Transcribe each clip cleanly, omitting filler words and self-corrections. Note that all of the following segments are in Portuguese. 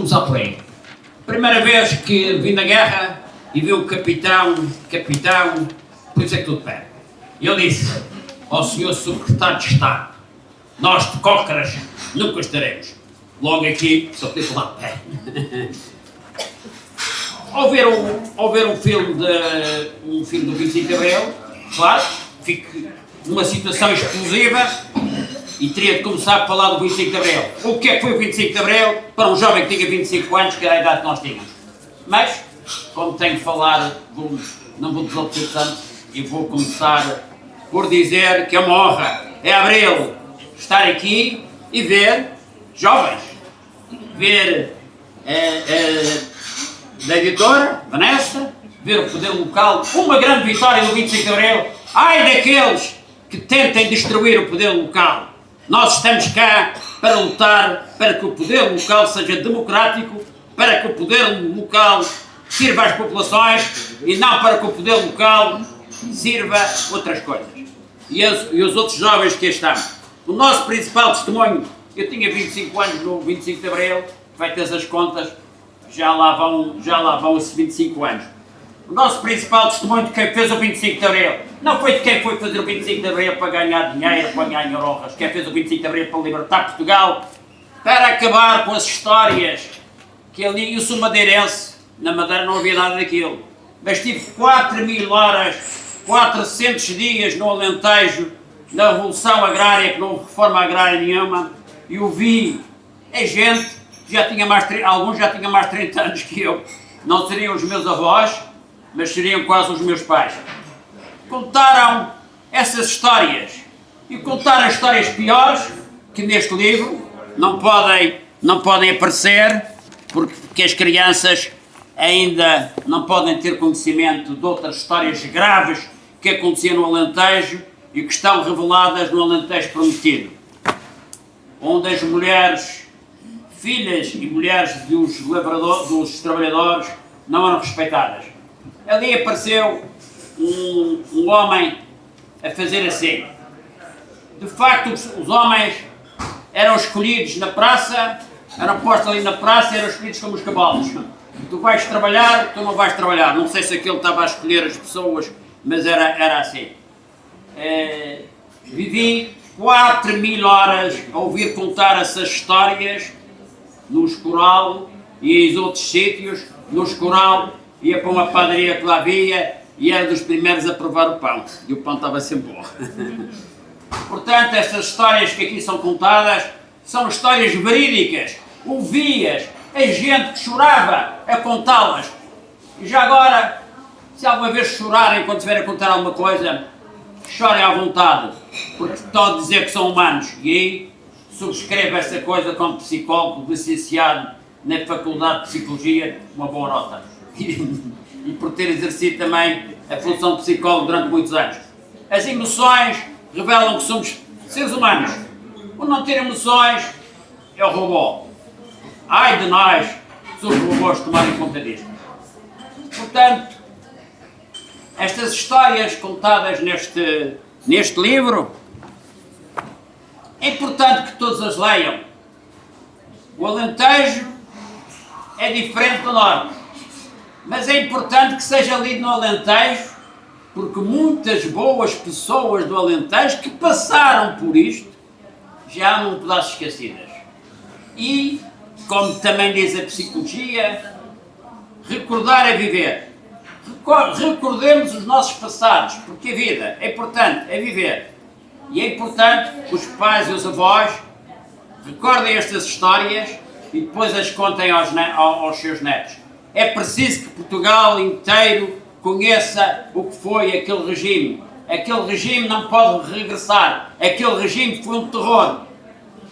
começar por aí. Primeira vez que vim da guerra e vi o capitão, por isso é que tudo perde. E eu disse ao senhor secretário de Estado, nós de cócaras nunca estaremos. Logo aqui, só tem que falar de pé. Ao ver um filme do 25 de Abril, claro, fico numa situação explosiva e teria de começar a falar do 25 de Abril. O que é que foi o 25 de Abril para um jovem que tinha 25 anos, que era a idade que nós tínhamos. Mas, como tenho que falar, não vou desobedecer tanto e vou começar por dizer que é uma honra, é Abril, estar aqui e ver jovens, ver da editora, Vanessa, ver o poder local, uma grande vitória do 25 de Abril. Ai daqueles que tentem destruir o poder local. Nós estamos cá para lutar para que o poder local seja democrático, para que o poder local sirva às populações e não para que o poder local sirva outras coisas. E os outros jovens que estão. O nosso principal testemunho, eu tinha 25 anos no 25 de Abril, feitas as contas, já lá vão esses 25 anos. O nosso principal testemunho de quem fez o 25 de Abril não foi de quem foi fazer o 25 de Abril para ganhar dinheiro, para ganhar honras. Quem fez o 25 de Abril para libertar Portugal, para acabar com as histórias que ali, eu sou madeirense, na Madeira não havia nada daquilo, mas tive 4.000 horas, 400 dias no Alentejo, na Revolução Agrária, que não houve reforma agrária nenhuma, e o vi, gente, alguns já tinham mais de 30 anos que eu, não seriam os meus avós, mas seriam quase os meus pais. Contaram essas histórias, e contaram histórias piores, que neste livro não podem aparecer, porque as crianças ainda não podem ter conhecimento de outras histórias graves que aconteciam no Alentejo e que estão reveladas no Alentejo Prometido, onde as mulheres, filhas e mulheres dos trabalhadores não eram respeitadas. Ali apareceu um homem a fazer assim. De facto, os homens eram escolhidos na praça, eram postos ali na praça e eram escolhidos como os cavalos. Tu vais trabalhar, tu não vais trabalhar. Não sei se aquele estava a escolher as pessoas, mas era assim. Vivi 4.000 horas a ouvir contar essas histórias no Escoral e em outros sítios. No Escoral ia para uma padaria que lá havia e era dos primeiros a provar o pão. E o pão estava sempre bom. Portanto, estas histórias que aqui são contadas são histórias verídicas, ouvias, a gente que chorava a contá-las. E já agora, se alguma vez chorarem quando estiverem a contar alguma coisa, chorem à vontade, porque estão a dizer que são humanos. E aí subscrevo essa coisa como psicólogo licenciado na Faculdade de Psicologia, uma boa nota. E por ter exercido também a função de psicólogo durante muitos anos. As emoções revelam que somos seres humanos. O não ter emoções é o robô. Ai de nós, se os robôs tomarem conta disto. Portanto, estas histórias contadas neste livro, é importante que todos as leiam. O Alentejo é diferente do Norte, mas é importante que seja lido no Alentejo, porque muitas boas pessoas do Alentejo que passaram por isto já não pedaços esquecidas. E, como também diz a psicologia, recordar é viver. Recordemos os nossos passados, porque a vida é importante, é viver. E é importante que os pais e os avós recordem estas histórias e depois as contem aos seus netos. É preciso que Portugal inteiro conheça o que foi aquele regime. Aquele regime não pode regressar. Aquele regime foi um terror.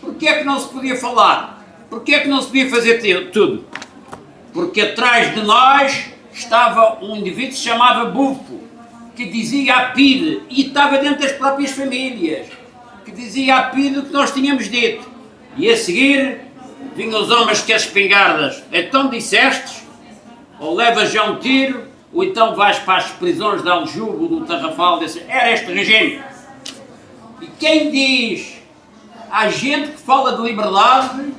Porquê é que não se podia falar? Porquê é que não se podia fazer tudo? Porque atrás de nós estava um indivíduo que se chamava Bufo, que dizia à PIDE, e estava dentro das próprias famílias, que dizia à PIDE o que nós tínhamos dito. E a seguir vinham os homens com as espingardas. Então dissestes, ou levas já um tiro, ou então vais para as prisões de Aljubo, do Tarrafal, era este regime. E quem diz, há gente que fala de liberdade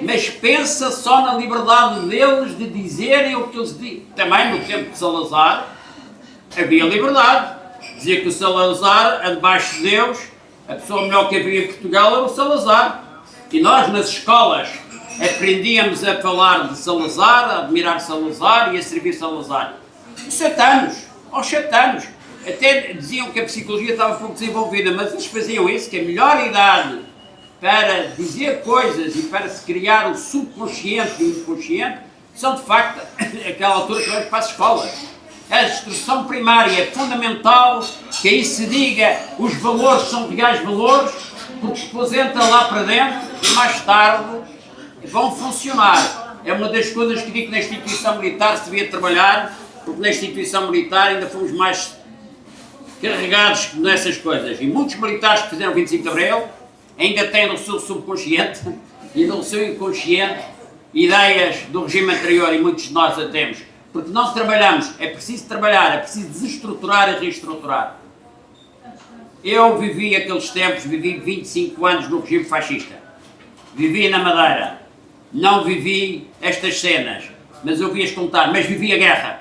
mas pensa só na liberdade deles de dizerem o que eles dizem. Também no tempo de Salazar havia liberdade. Dizia que o Salazar, debaixo de Deus, a pessoa melhor que havia em Portugal era o Salazar. E nós nas escolas aprendíamos a falar de Salazar, a admirar Salazar e a servir Salazar. Aos 7 anos, aos 7 anos. Até diziam que a psicologia estava pouco desenvolvida, mas eles faziam isso, que a melhor idade para dizer coisas e para se criar o subconsciente e o inconsciente são de facto aquela altura que vamos para as escolas. A instrução primária é fundamental, que aí se diga os valores são reais valores, porque depois entra lá para dentro e mais tarde vão funcionar. É uma das coisas que digo que na instituição militar se devia trabalhar, porque na instituição militar ainda fomos mais carregados nessas coisas. E muitos militares que fizeram 25 de Abril ainda têm no seu subconsciente e no seu inconsciente ideias do regime anterior, e muitos de nós a temos. Porque não trabalhamos, é preciso trabalhar, é preciso desestruturar e reestruturar. Eu vivi aqueles tempos, vivi 25 anos no regime fascista. Vivi na Madeira. Não vivi estas cenas, mas ouvi-as contar, mas vivi a guerra.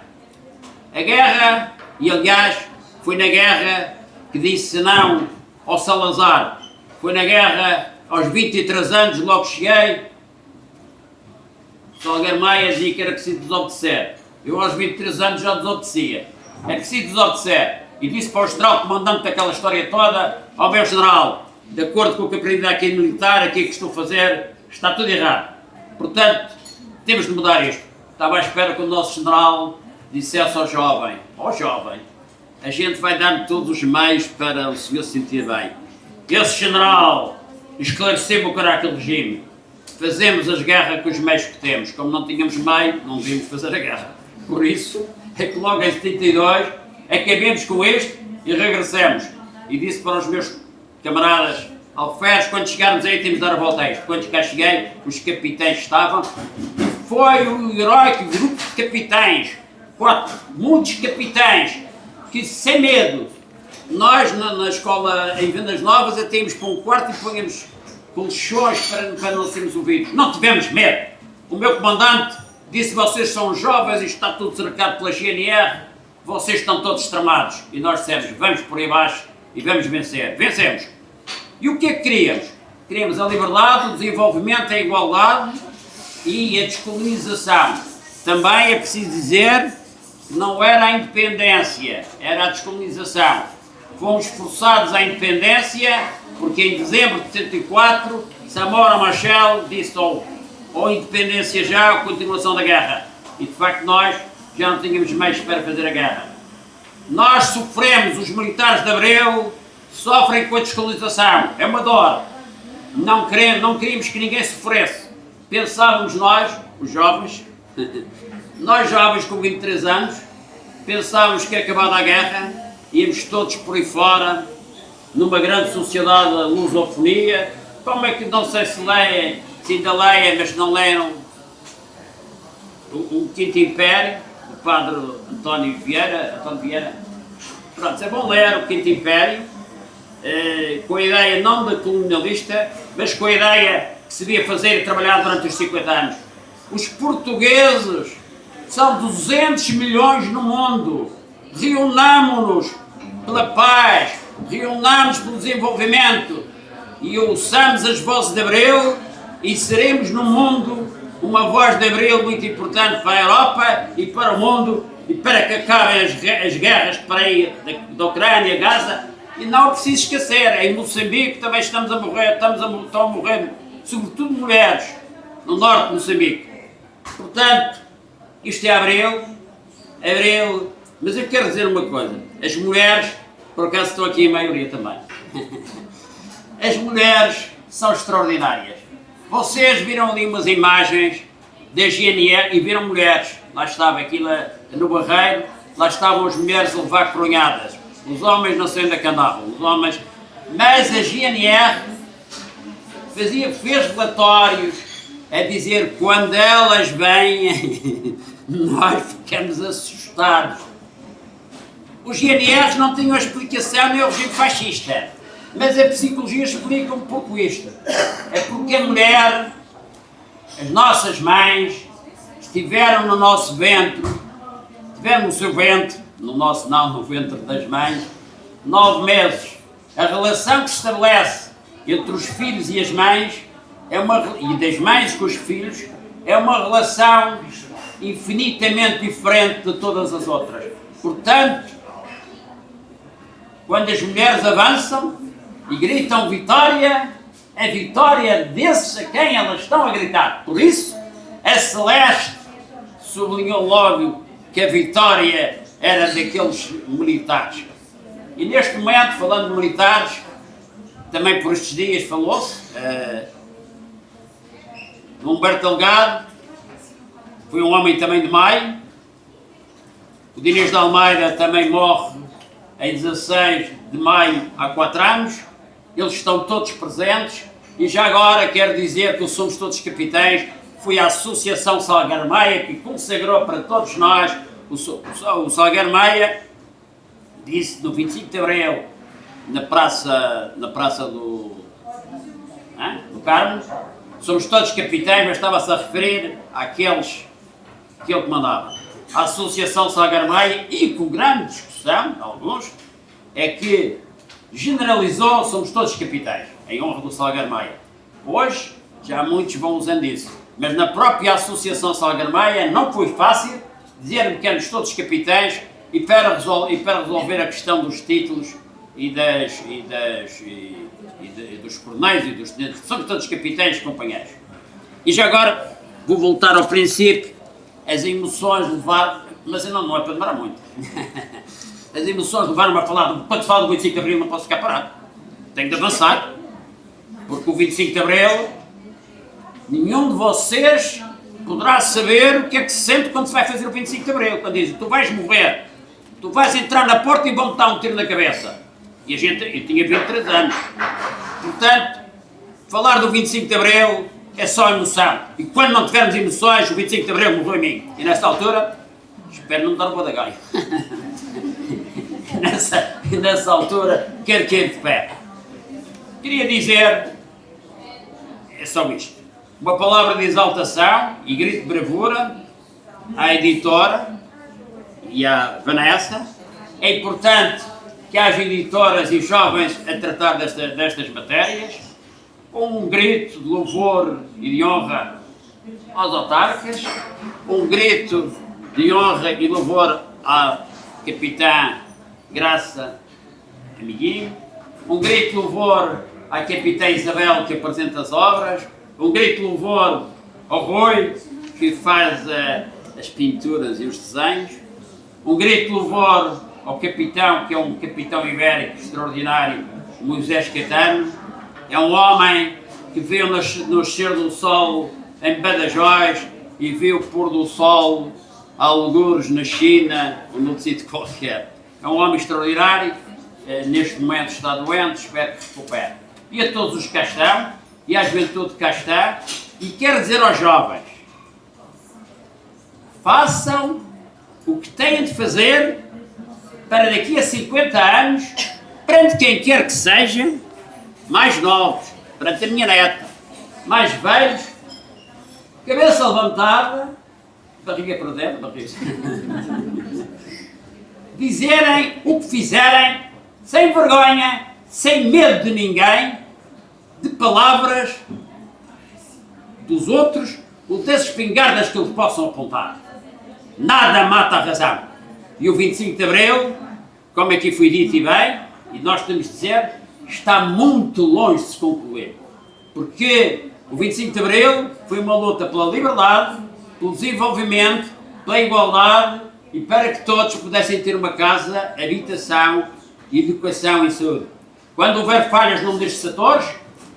A guerra, e aliás, foi na guerra que disse não ao Salazar. Foi na guerra, aos 23 anos, logo cheguei. Salgueiro Maia dizia que era preciso desobedecer. Eu aos 23 anos já desobedecia. É preciso desobedecer. E disse para o general comandante daquela história toda: ó meu general, de acordo com o que aprendi aqui em militar, aqui que estou a fazer, está tudo errado. Portanto, temos de mudar isto. Estava à espera que o nosso general dissesse ao jovem: ó jovem, a gente vai dar todos os meios para o senhor se sentir bem. Esse general esclareceu o caráter do regime. Fazemos as guerras com os meios que temos. Como não tínhamos meio, não devíamos fazer a guerra. Por isso, é que logo em 72, acabemos com este e regressemos. E disse para os meus camaradas alferes, quando chegarmos aí temos de dar a volta a isto. Quando cá cheguei, os capitães estavam. Foi o heróico grupo de capitães, muitos capitães, que sem medo, nós na escola em Vendas Novas até íamos para um quarto e punhamos colchões para não sermos ouvidos. Não tivemos medo. O meu comandante disse: vocês são jovens e está tudo cercado pela GNR, vocês estão todos tramados. E nós dissemos: vamos por aí abaixo e vamos vencer. Vencemos. E o que é que queríamos? Queríamos a liberdade, o desenvolvimento, a igualdade e a descolonização. Também é preciso dizer que não era a independência, era a descolonização. Fomos forçados à independência porque em dezembro de 74 Samora Machel disse ou independência já ou continuação da guerra. E de facto nós já não tínhamos meios para fazer a guerra. Nós sofremos, os militares de Abril sofrem com a descolonização, é uma dor. Não queríamos que ninguém sofresse. Pensávamos nós, os jovens, nós jovens com 23 anos, pensávamos que acabada a guerra, íamos todos por aí fora, numa grande sociedade da lusofonia. Como é que, não sei se leem, se ainda leem, mas não leram o Quinto Império, do padre António Vieira. Pronto, é bom ler o Quinto Império, com a ideia não da colonialista, mas com a ideia que se devia fazer e trabalhar durante os 50 anos. Os portugueses são 200 milhões no mundo. Reunamo-nos pela paz, reunamos pelo desenvolvimento e ouçamos as vozes de Abril e seremos no mundo uma voz de Abril muito importante para a Europa e para o mundo e para que acabem as guerras para aí da Ucrânia, Gaza. E não é preciso esquecer, em Moçambique também estão a morrer sobretudo mulheres no norte de Moçambique. Portanto, isto é Abril, mas eu quero dizer uma coisa: as mulheres, por acaso estou aqui em maioria também, as mulheres são extraordinárias. Vocês viram ali umas imagens da GNR e viram mulheres, lá estava aquilo no Barreiro, lá estavam as mulheres a levar coronhadas, os homens não sei onde é que andavam, os homens, mas a GNR fez relatórios a dizer quando elas vêm, nós ficamos assustados. Os GNRs não tinham explicação nem o regime fascista, mas a psicologia explica um pouco isto. É porque a mulher as nossas mães estiveram no nosso ventre, estiveram no seu ventre, no nosso não, no ventre das mães, 9 meses. A relação que se estabelece entre os filhos e as mães, e das mães com os filhos, é uma relação infinitamente diferente de todas as outras. Portanto, quando as mulheres avançam e gritam vitória, a vitória desses a quem elas estão a gritar. Por isso, a Celeste sublinhou logo que a vitória era daqueles militares. E neste momento, falando de militares, também por estes dias falou-se, Humberto Delgado foi um homem também de maio, o Dinis de Almeida também morre em 16 de maio há 4 anos, eles estão todos presentes, e já agora quero dizer que somos todos capitães, foi a Associação Salgueiro Maia que consagrou para todos nós o Salgueiro Maia, disse no 25 de Abril, na praça do Carmo, somos todos capitães, mas estava-se a referir àqueles que ele comandava. A Associação Salgueiro Maia, e com grande discussão, alguns, é que generalizou, somos todos capitães, em honra do Salgueiro Maia. Hoje, já muitos vão usando isso, mas na própria Associação Salgueiro Maia não foi fácil dizer-me que éramos todos capitães e para resolver a questão dos títulos e dos coronéis e dos tenentes, somos todos capitães e companheiros. E já agora, vou voltar ao princípio, as emoções levaram, mas não é para demorar muito, as emoções levaram-me a falar, quando se fala do 25 de Abril não posso ficar parado, tenho de avançar, porque o 25 de Abril, nenhum de vocês poderá saber o que é que se sente quando se vai fazer o 25 de Abril, quando dizem, tu vais morrer, tu vais entrar na porta e vão-te dar um tiro na cabeça. E eu tinha 23 anos. Portanto, falar do 25 de Abril é só emoção. E quando não tivermos emoções, o 25 de Abril morreu em mim. E nesta altura, espero não me dar um badagaio. nessa altura, quero cair de pé. Queria dizer, é só isto. Uma palavra de exaltação e grito de bravura à editora e à Vanessa. É importante que haja editoras e jovens a tratar destas matérias, com um grito de louvor e de honra aos autarcas, um grito de honra e louvor à capitã Graça Amiguinho, um grito de louvor à capitã Isabel que apresenta as obras, um grito de louvor ao Rui que faz as pinturas e os desenhos, um grito de louvor ao capitão, que é um capitão ibérico extraordinário, Moisés Caetano, é um homem que viu nascer do sol em Badajoz e viu o pôr do sol a algures na China ou num sítio qualquer. É um homem extraordinário, neste momento está doente, espero que se recupere. E a todos os que cá estão, e à juventude que cá está, e quero dizer aos jovens, façam o que têm de fazer para daqui a 50 anos, perante quem quer que seja, mais novos, perante a minha neta, mais velhos, cabeça levantada, barriga para dentro, dizerem o que fizerem, sem vergonha, sem medo de ninguém, de palavras dos outros ou das espingardas que eles possam apontar. Nada mata a razão. E o 25 de Abril, como aqui foi dito e bem, e nós temos de dizer, está muito longe de se concluir. Porque o 25 de Abril foi uma luta pela liberdade, pelo desenvolvimento, pela igualdade e para que todos pudessem ter uma casa, habitação, educação e saúde. Quando houver falhas num destes setores,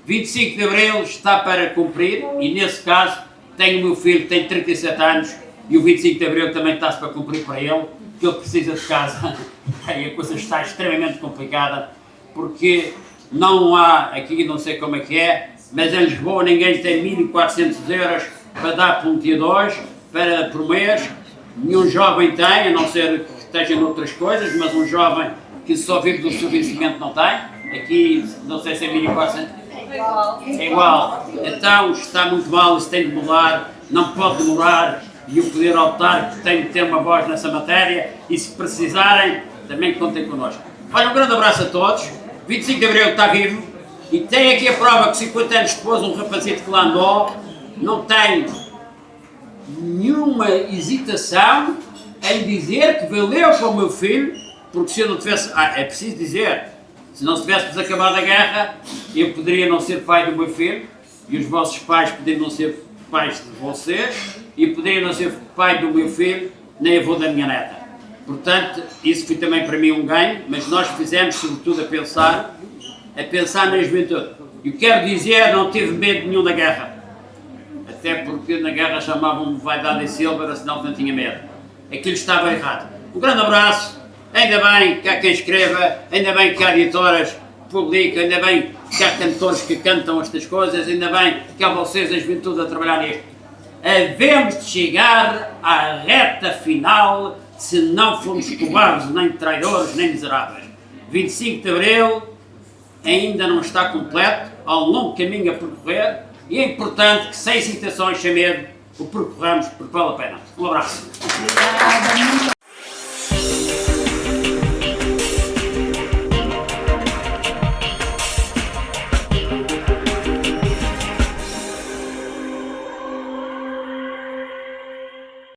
25 de Abril está para cumprir e nesse caso tenho o meu filho que tem 37 anos e o 25 de Abril também está-se para cumprir para ele, que ele precisa de casa. E a coisa está extremamente complicada porque não há, aqui não sei como é que é, mas em Lisboa ninguém tem 1.400 euros para dar por um dia 2 por mês. Nenhum jovem tem, a não ser que esteja noutras coisas, mas um jovem que só vive do seu vencimento não tem. Aqui, não sei se é 1.400. É igual. Então está muito mal, isso tem de mudar, não pode demorar e o poder autárquico tem de ter uma voz nessa matéria e se precisarem, também contem connosco. Olha, um grande abraço a todos. 25 de Abril está vivo e tem aqui a prova que 50 anos depois um rapazito que lá andou não tem nenhuma hesitação em dizer que valeu para o meu filho, porque se eu não tivesse... é preciso dizer, se não tivéssemos acabado a guerra, eu poderia não ser pai do meu filho, e os vossos pais poderiam não ser pais de vocês, e eu poderia não ser pai do meu filho, nem avô da minha neta. Portanto, isso foi também para mim um ganho, mas nós fizemos sobretudo a pensar na juventude. Eu quero dizer, não tive medo nenhum da guerra. Até porque na guerra chamavam-me Vaidade e Silva, senão não tinha medo. Aquilo estava errado. Um grande abraço, ainda bem que há quem escreva, ainda bem que há editoras que publicam, ainda bem que há cantores que cantam estas coisas, ainda bem que há vocês, a juventude, a trabalhar nisto. Havemos de chegar à reta final se não formos cobardes, nem traidores, nem miseráveis. 25 de Abril ainda não está completo, há um longo caminho a percorrer e é importante que sem hesitações, sem medo, o percorramos porque vale a pena. Um abraço. Obrigada, muito